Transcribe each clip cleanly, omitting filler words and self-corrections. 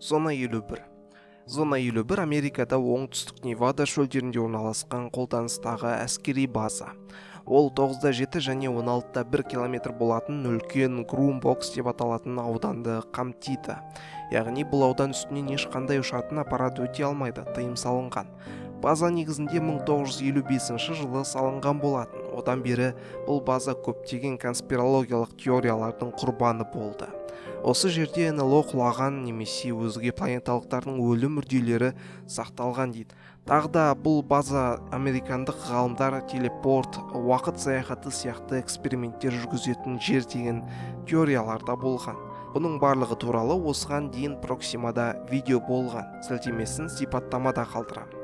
Зона 51. Зона 51 Америкада оңтүстік Невада шөлдерінде орналасқан қолданыстағы әскери база. Ол 9-7 және 16-1 километр болатын үлкен Грумбокс деп аталатын ауданды қамтиды. Яғни бұл аудан үстінен ешқандай ұшатын аппарат өте алмайды, тыйым салынған. База негізінде 1955 жылы салынған болатын. Одан бері бұл база көптеген конспирологиялық теориялардың құрбаны болды. Осы жерде НЛО құлаған немесе өзге планеталықтардың өлі мүрделері сақталған дейді. Тағда бұл база американдық ғалымдар телепорт, уақыт саяхаты сияқты эксперименттер жүргізетін жер деген теорияларда болған. Бұның барлығы туралы осыған дейін Проксимада видео болған. Сілтемесін сипаттамада қалдырамын.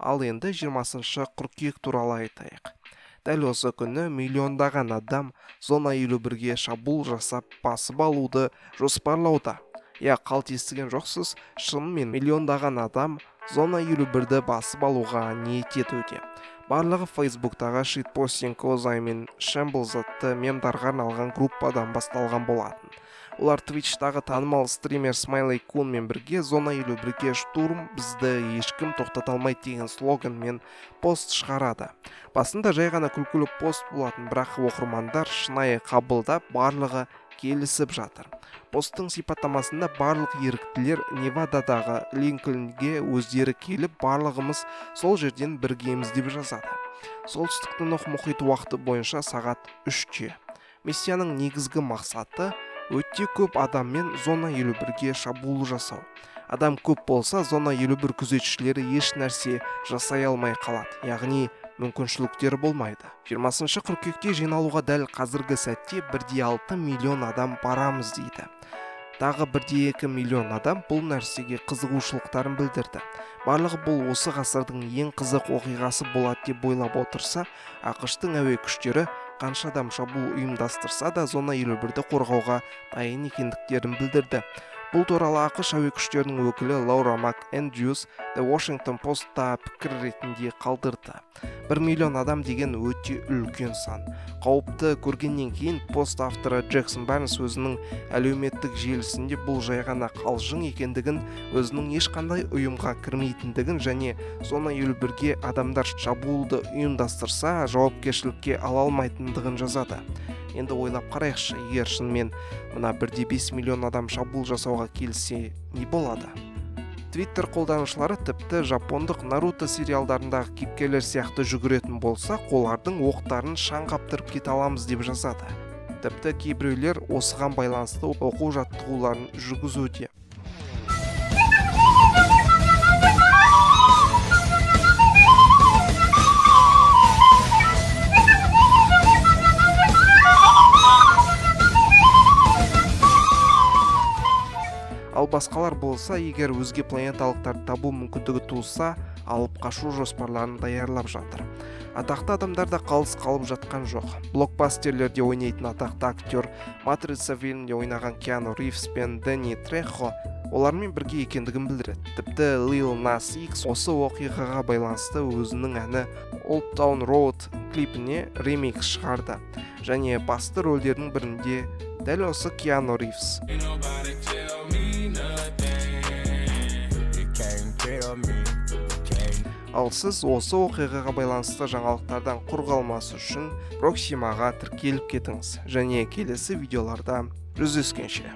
Ал енді 20 қыркүйек туралы айтайық. Дәл осы күні миллиондаған адам Зона 51-ге шабуыл жасап басып алуды жоспарлауда. Қалт естіген жоқсыз, шынымен миллиондаған адам Зона 51-ді басып алуға ниет етуде. Барлығы Фейсбуктағы шитпостинг Озай мен Шэмблз атты мемдарға арналған группадан басталған болатын. Олар Твичтағы танымал стример Смайлей Кунмен бірге Зона 51-ге штурм, бізді ешкім тоқтата алмайды деген слоганмен пост шығарады. Басында жай ғана күлкілі пост болатын, бірақ оқырмандар шынайы қабылдап барлығы келісіп жатыр. Посттың сипаттамасында барлық еріктілер Невададағы Линкольнге өздері келіп, барлығымыз сол жерден біргеміз деп жазады. Солтүстік Тынық мұхиты уақыты бойынша сағат 3-те. Миссияның негізгі мақсаты өте көп адаммен Зона 51-ге шабуыл жасау. Адам көп болса, Зона 51 күзетшілері еш нәрсе жасай алмай қалады, яғни мүмкіншіліктері болмайды. 20 қыркүйекте жиналуға дәл қазіргі сәтте 1,6 миллион адам барамыз дейді. Тағы 1,2 миллион адам бұл нәрсеге қызығушылықтарын білдірді. Барлығы бұл осы ғасырдың ең қызық оқиғасы болады деп ойлап отырса, ақш-тың әуе күштері қанша адам шабуыл ұйымдастырса да Зона 51-ді қорғауға дайын екендіктерін білдірді. Бұл туралы ақш әуе күштерінің өкілі Лаура МакЭндрюс The Washington Postта пікір ретінде қалдырды. 1 миллион адам деген өте үлкен сан. Қауіпті көргеннен кейін пост авторы Джексон Барнс өзінің әлеуметтік желісінде бұл жай ғана қалжың екендігін, өзінің ешқандай ұйымға кірмейтіндігін және Зона 51-ге адамдар шабуылды ұйымдастырса жауапкершілікке ала алмайтындығын жазады. Енді ойлап қарайықшы, егер шынымен мына 1,5 миллион адам шабуыл жасауға келсе, не болады? Твиттер қолданушылары тіпті жапондық Наруто сериалдарындағы кейіпкерлер сияқты жүгіретін болса, олардың оқтарын шаң қаптырып кете аламыз деп жазады. Тіпті кейбіреулер осыған байланысты оқу жаттығуларын жүргізуде. Ал басқалар болса, егер өзге планеталықтарды табу мүмкіндігі туылса, алып қашу жоспарларын даярлап жатыр. Атақты адамдар да қалыс қалып жатқан жоқ. Блокбастерлерде ойнайтын атақты актер, Матрица фильмінде ойнаған Киану Ривз бен Дэнни Трехо олармен бірге екендігін білдіреді. Тіпті Lil Nas X осы оқиғаға байланысты өзінің әні Old Town Road клипіне ремикс шығарды. Және басты рөлдердің бірінде дәл осы Киану Ривз. Ал сіз осы оқиғаға байланысты жаңалықтардан құр қалмас үшін Проксимаға тіркеліп кетіңіз және келесі видеоларда жүздескенше.